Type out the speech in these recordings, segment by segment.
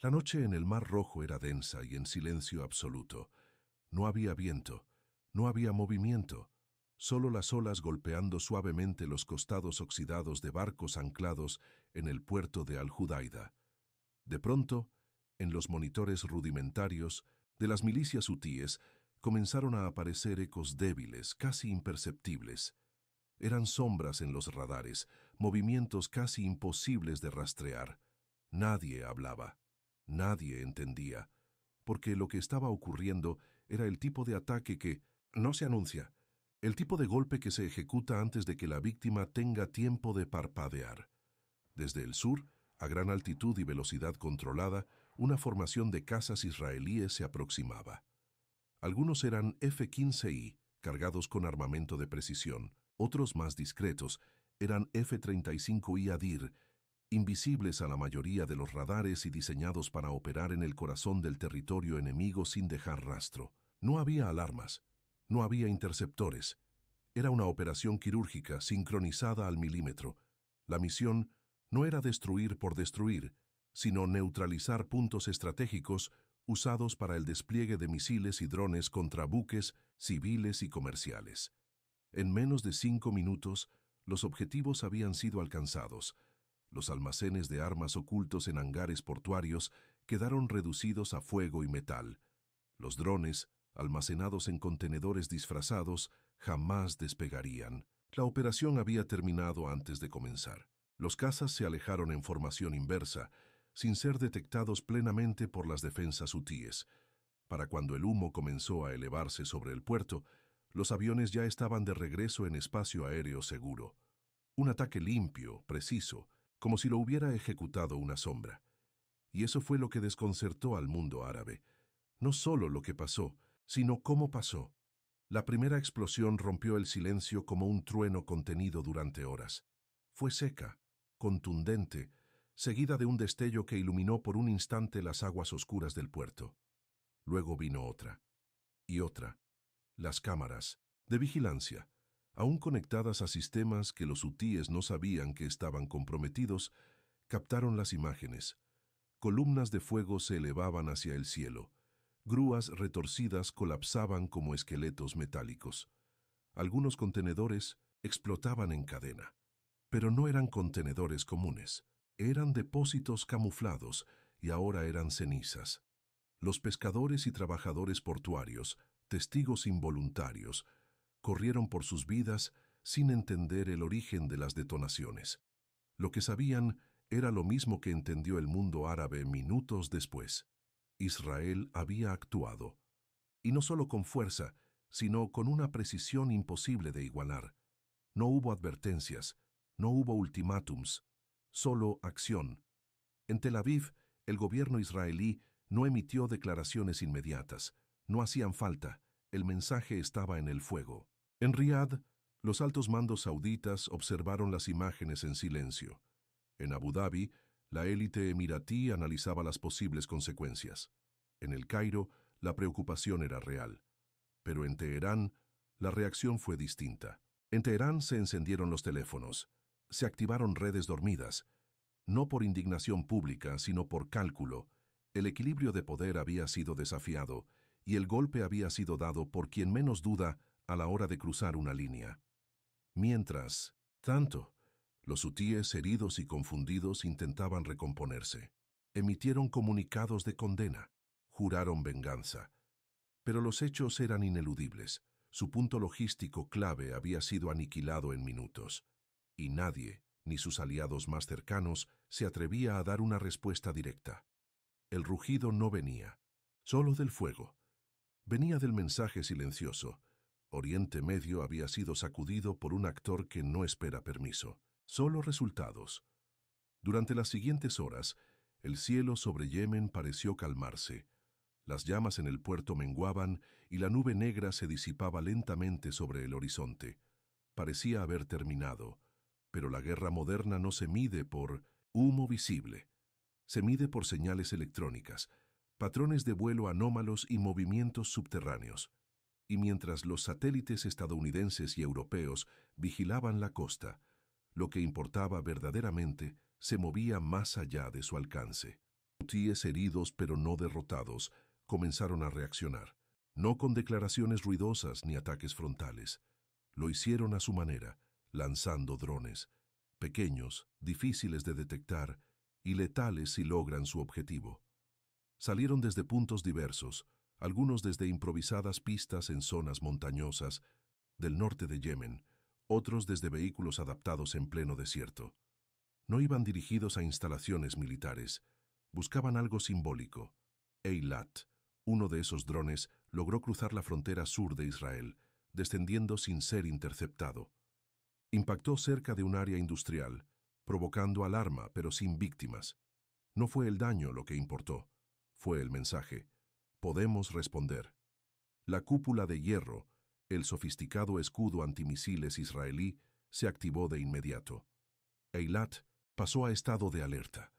La noche en el Mar Rojo era densa y en silencio absoluto. No había viento, no había movimiento, solo las olas golpeando suavemente los costados oxidados de barcos anclados en el puerto de Al-Judaida. De pronto, en los monitores rudimentarios de las milicias hutíes comenzaron a aparecer ecos débiles, casi imperceptibles. Eran sombras en los radares, movimientos casi imposibles de rastrear. Nadie hablaba, nadie entendía, porque lo que estaba ocurriendo era el tipo de ataque que no se anuncia, el tipo de golpe que se ejecuta antes de que la víctima tenga tiempo de parpadear. Desde el sur, a gran altitud y velocidad controlada, una formación de cazas israelíes se aproximaba. Algunos eran F-15I, cargados con armamento de precisión. Otros más discretos eran F-35I Adir, invisibles a la mayoría de los radares y diseñados para operar en el corazón del territorio enemigo sin dejar rastro. No había alarmas, no había interceptores. Era una operación quirúrgica sincronizada al milímetro. La misión no era destruir por destruir, sino neutralizar puntos estratégicos usados para el despliegue de misiles y drones contra buques civiles y comerciales. En menos de 5 minutos, los objetivos habían sido alcanzados. Los almacenes de armas ocultos en hangares portuarios quedaron reducidos a fuego y metal. Los drones, almacenados en contenedores disfrazados, jamás despegarían. La operación había terminado antes de comenzar. Los cazas se alejaron en formación inversa, sin ser detectados plenamente por las defensas hutíes. Para cuando el humo comenzó a elevarse sobre el puerto, los aviones ya estaban de regreso en espacio aéreo seguro. Un ataque limpio, preciso, como si lo hubiera ejecutado una sombra. Y eso fue lo que desconcertó al mundo árabe. No solo lo que pasó, sino cómo pasó. La primera explosión rompió el silencio como un trueno contenido durante horas. Fue seca, contundente, seguida de un destello que iluminó por un instante las aguas oscuras del puerto. Luego vino otra, y otra. Las cámaras de vigilancia, aún conectadas a sistemas que los hutíes no sabían que estaban comprometidos, captaron las imágenes. Columnas de fuego se elevaban hacia el cielo. Grúas retorcidas colapsaban como esqueletos metálicos. Algunos contenedores explotaban en cadena. Pero no eran contenedores comunes. Eran depósitos camuflados y ahora eran cenizas. Los pescadores y trabajadores portuarios, testigos involuntarios, corrieron por sus vidas sin entender el origen de las detonaciones. Lo que sabían era lo mismo que entendió el mundo árabe minutos después. Israel había actuado, y no solo con fuerza, sino con una precisión imposible de igualar. No hubo advertencias, no hubo ultimátums, solo acción. En Tel Aviv, el gobierno israelí no emitió declaraciones inmediatas, no hacían falta, el mensaje estaba en el fuego. En Riad, los altos mandos sauditas observaron las imágenes en silencio. En Abu Dhabi, la élite emiratí analizaba las posibles consecuencias. En El Cairo, la preocupación era real. Pero en Teherán, la reacción fue distinta. En Teherán se encendieron los teléfonos, se activaron redes dormidas. No por indignación pública, sino por cálculo. El equilibrio de poder había sido desafiado, y el golpe había sido dado por quien menos duda a la hora de cruzar una línea. Mientras tanto, los hutíes heridos y confundidos intentaban recomponerse. Emitieron comunicados de condena, juraron venganza. Pero los hechos eran ineludibles. Su punto logístico clave había sido aniquilado en minutos. Y nadie, ni sus aliados más cercanos, se atrevía a dar una respuesta directa. El rugido no venía, solo del fuego. Venía del mensaje silencioso. Oriente Medio había sido sacudido por un actor que no espera permiso. Solo resultados. Durante las siguientes horas, el cielo sobre Yemen pareció calmarse. Las llamas en el puerto menguaban y la nube negra se disipaba lentamente sobre el horizonte. Parecía haber terminado, pero la guerra moderna no se mide por humo visible. Se mide por señales electrónicas, patrones de vuelo anómalos y movimientos subterráneos. Y mientras los satélites estadounidenses y europeos vigilaban la costa, lo que importaba verdaderamente se movía más allá de su alcance. Hutíes heridos pero no derrotados comenzaron a reaccionar, no con declaraciones ruidosas ni ataques frontales. Lo hicieron a su manera, lanzando drones, pequeños, difíciles de detectar y letales si logran su objetivo. Salieron desde puntos diversos, algunos desde improvisadas pistas en zonas montañosas del norte de Yemen, otros desde vehículos adaptados en pleno desierto. No iban dirigidos a instalaciones militares, buscaban algo simbólico. Eilat, uno de esos drones, logró cruzar la frontera sur de Israel, descendiendo sin ser interceptado. Impactó cerca de un área industrial, provocando alarma pero sin víctimas. No fue el daño lo que importó, fue el mensaje. Podemos responder. La cúpula de hierro, el sofisticado escudo antimisiles israelí, se activó de inmediato. Eilat pasó a estado de alerta.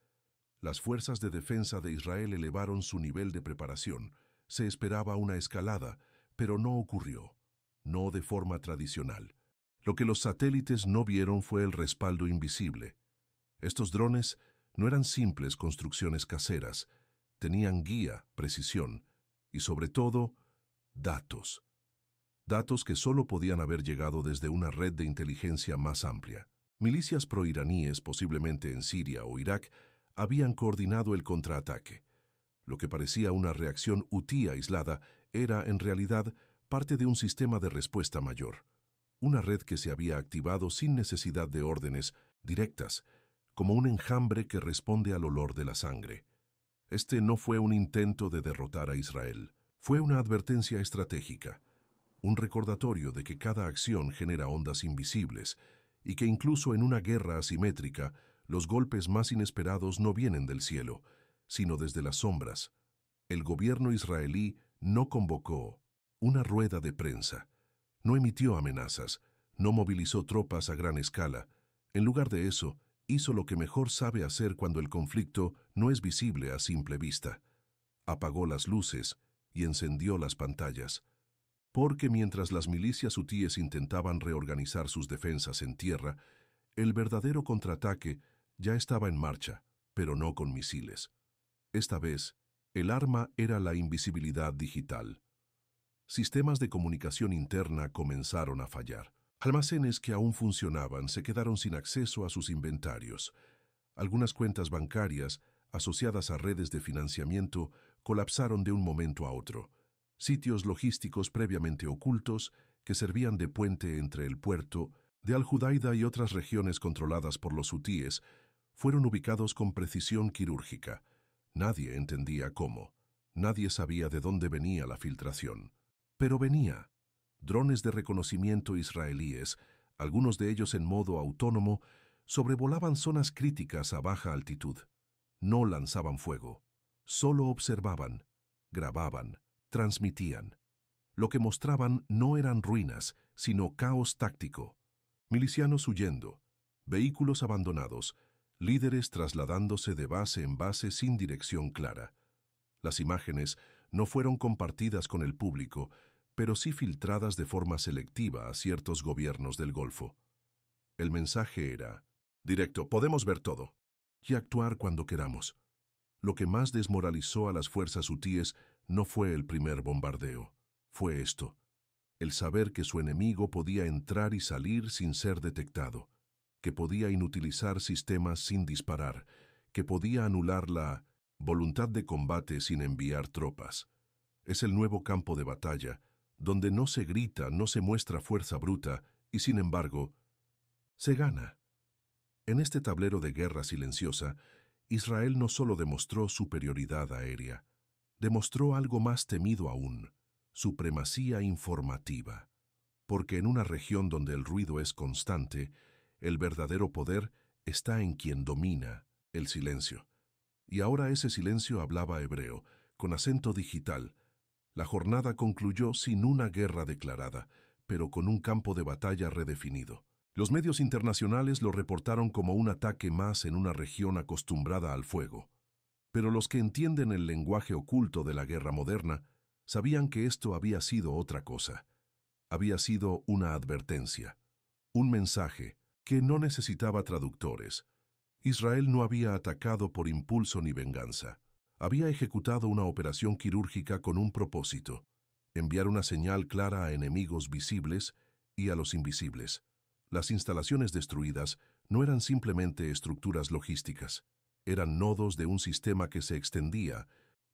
Las fuerzas de defensa de Israel elevaron su nivel de preparación. Se esperaba una escalada, pero no ocurrió. No de forma tradicional. Lo que los satélites no vieron fue el respaldo invisible. Estos drones no eran simples construcciones caseras. Tenían guía, precisión y, sobre todo, datos. Datos que solo podían haber llegado desde una red de inteligencia más amplia. Milicias proiraníes, posiblemente en Siria o Irak, habían coordinado el contraataque. Lo que parecía una reacción hutí aislada era, en realidad, parte de un sistema de respuesta mayor. Una red que se había activado sin necesidad de órdenes directas, como un enjambre que responde al olor de la sangre. Este no fue un intento de derrotar a Israel. Fue una advertencia estratégica, un recordatorio de que cada acción genera ondas invisibles y que incluso en una guerra asimétrica, los golpes más inesperados no vienen del cielo, sino desde las sombras. El gobierno israelí no convocó una rueda de prensa, no emitió amenazas, no movilizó tropas a gran escala. En lugar de eso, hizo lo que mejor sabe hacer cuando el conflicto no es visible a simple vista. Apagó las luces y encendió las pantallas. Porque mientras las milicias hutíes intentaban reorganizar sus defensas en tierra, el verdadero contraataque ya estaba en marcha, pero no con misiles. Esta vez, el arma era la invisibilidad digital. Sistemas de comunicación interna comenzaron a fallar. Almacenes que aún funcionaban se quedaron sin acceso a sus inventarios. Algunas cuentas bancarias, asociadas a redes de financiamiento, colapsaron de un momento a otro. Sitios logísticos previamente ocultos, que servían de puente entre el puerto de Al-Judaida y otras regiones controladas por los hutíes, fueron ubicados con precisión quirúrgica. Nadie entendía cómo. Nadie sabía de dónde venía la filtración. Pero venía. Drones de reconocimiento israelíes, algunos de ellos en modo autónomo, sobrevolaban zonas críticas a baja altitud. No lanzaban fuego. Solo observaban, grababan, transmitían. Lo que mostraban no eran ruinas, sino caos táctico. Milicianos huyendo, vehículos abandonados, líderes trasladándose de base en base sin dirección clara. Las imágenes no fueron compartidas con el público, pero sí filtradas de forma selectiva a ciertos gobiernos del Golfo. El mensaje era directo: podemos ver todo y actuar cuando queramos. Lo que más desmoralizó a las fuerzas hutíes no fue el primer bombardeo, fue esto: el saber que su enemigo podía entrar y salir sin ser detectado, que podía inutilizar sistemas sin disparar, que podía anular la voluntad de combate sin enviar tropas. Es el nuevo campo de batalla, donde no se grita, no se muestra fuerza bruta, y sin embargo, se gana. En este tablero de guerra silenciosa, Israel no solo demostró superioridad aérea, demostró algo más temido aún: supremacía informativa. Porque en una región donde el ruido es constante, el verdadero poder está en quien domina el silencio. Y ahora ese silencio hablaba hebreo, con acento digital. La jornada concluyó sin una guerra declarada, pero con un campo de batalla redefinido. Los medios internacionales lo reportaron como un ataque más en una región acostumbrada al fuego. Pero los que entienden el lenguaje oculto de la guerra moderna sabían que esto había sido otra cosa. Había sido una advertencia, un mensaje que no necesitaba traductores. Israel no había atacado por impulso ni venganza. Había ejecutado una operación quirúrgica con un propósito: enviar una señal clara a enemigos visibles y a los invisibles. Las instalaciones destruidas no eran simplemente estructuras logísticas, eran nodos de un sistema que se extendía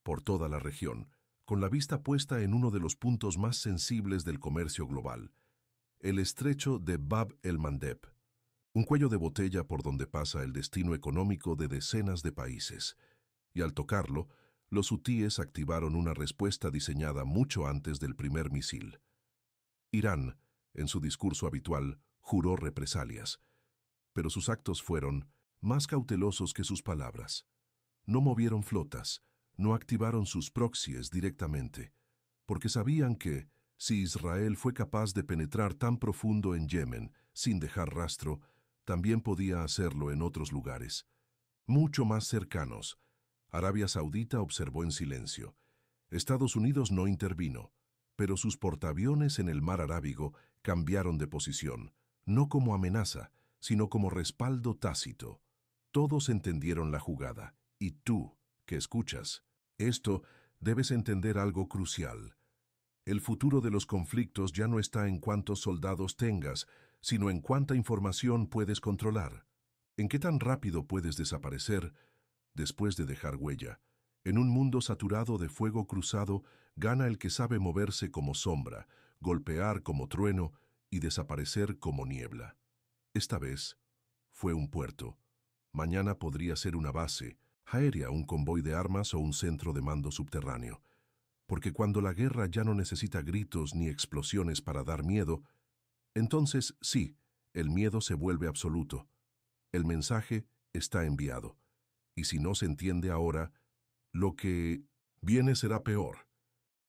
por toda la región, con la vista puesta en uno de los puntos más sensibles del comercio global, el estrecho de Bab el-Mandeb, un cuello de botella por donde pasa el destino económico de decenas de países. Y al tocarlo, los hutíes activaron una respuesta diseñada mucho antes del primer misil. Irán, en su discurso habitual, juró represalias, pero sus actos fueron más cautelosos que sus palabras. No movieron flotas, no activaron sus proxies directamente, porque sabían que, si Israel fue capaz de penetrar tan profundo en Yemen sin dejar rastro, también podía hacerlo en otros lugares, mucho más cercanos. Arabia Saudita observó en silencio. Estados Unidos no intervino, pero sus portaaviones en el mar Arábigo cambiaron de posición, no como amenaza, sino como respaldo tácito. Todos entendieron la jugada, y tú, que escuchas, esto debes entender algo crucial. El futuro de los conflictos ya no está en cuántos soldados tengas, sino en cuánta información puedes controlar. En qué tan rápido puedes desaparecer después de dejar huella. En un mundo saturado de fuego cruzado, gana el que sabe moverse como sombra, golpear como trueno y desaparecer como niebla. Esta vez fue un puerto. Mañana podría ser una base aérea, un convoy de armas o un centro de mando subterráneo. Porque cuando la guerra ya no necesita gritos ni explosiones para dar miedo, entonces sí, el miedo se vuelve absoluto. El mensaje está enviado. Y si no se entiende ahora, lo que viene será peor.